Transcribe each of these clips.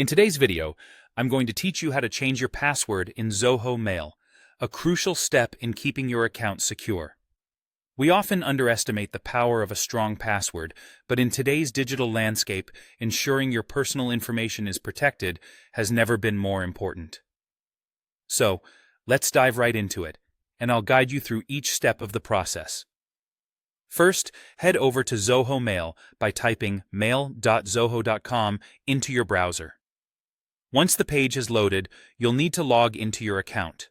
In today's video, I'm going to teach you how to change your password in Zoho Mail, a crucial step in keeping your account secure. We often underestimate the power of a strong password, but in today's digital landscape, ensuring your personal information is protected has never been more important. So, let's dive right into it, and I'll guide you through each step of the process. First, head over to Zoho Mail by typing mail.zoho.com into your browser. Once the page is loaded, you'll need to log into your account.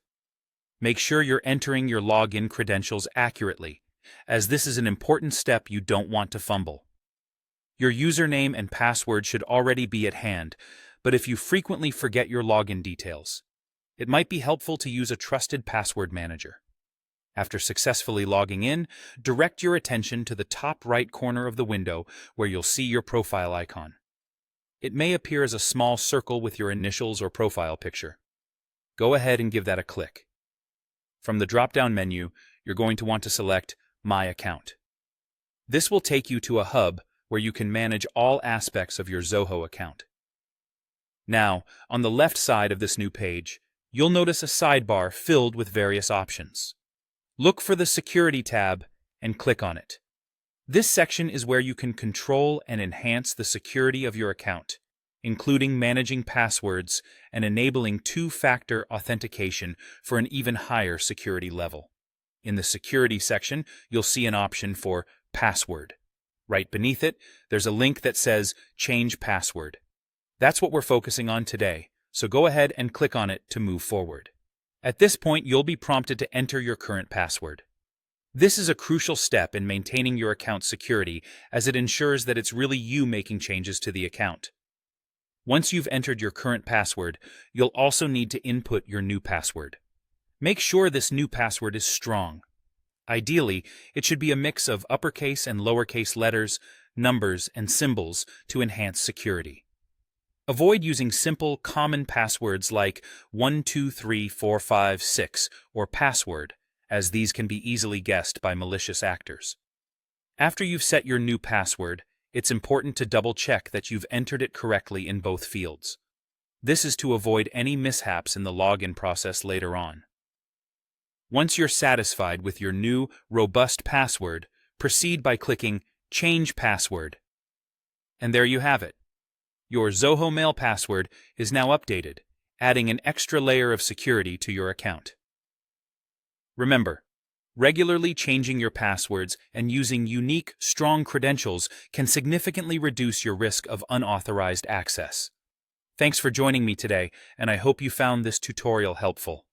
Make sure you're entering your login credentials accurately, as this is an important step you don't want to fumble. Your username and password should already be at hand, but if you frequently forget your login details, it might be helpful to use a trusted password manager. After successfully logging in, direct your attention to the top right corner of the window where you'll see your profile icon. It may appear as a small circle with your initials or profile picture. Go ahead and give that a click. From the drop-down menu, you're going to want to select My Account. This will take you to a hub where you can manage all aspects of your Zoho account. Now, on the left side of this new page, you'll notice a sidebar filled with various options. Look for the Security tab and click on it. This section is where you can control and enhance the security of your account, including managing passwords and enabling two-factor authentication for an even higher security level. In the Security section, you'll see an option for Password. Right beneath it, there's a link that says Change Password. That's what we're focusing on today, so go ahead and click on it to move forward. At this point, you'll be prompted to enter your current password. This is a crucial step in maintaining your account's security, as it ensures that it's really you making changes to the account. Once you've entered your current password, you'll also need to input your new password. Make sure this new password is strong. Ideally, it should be a mix of uppercase and lowercase letters, numbers, and symbols to enhance security. Avoid using simple, common passwords like 123456 or password, as these can be easily guessed by malicious actors. After you've set your new password, it's important to double-check that you've entered it correctly in both fields. This is to avoid any mishaps in the login process later on. Once you're satisfied with your new, robust password, proceed by clicking Change Password. And there you have it. Your Zoho Mail password is now updated, adding an extra layer of security to your account. Remember, regularly changing your passwords and using unique, strong credentials can significantly reduce your risk of unauthorized access. Thanks for joining me today, and I hope you found this tutorial helpful.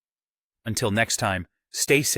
Until next time, stay safe.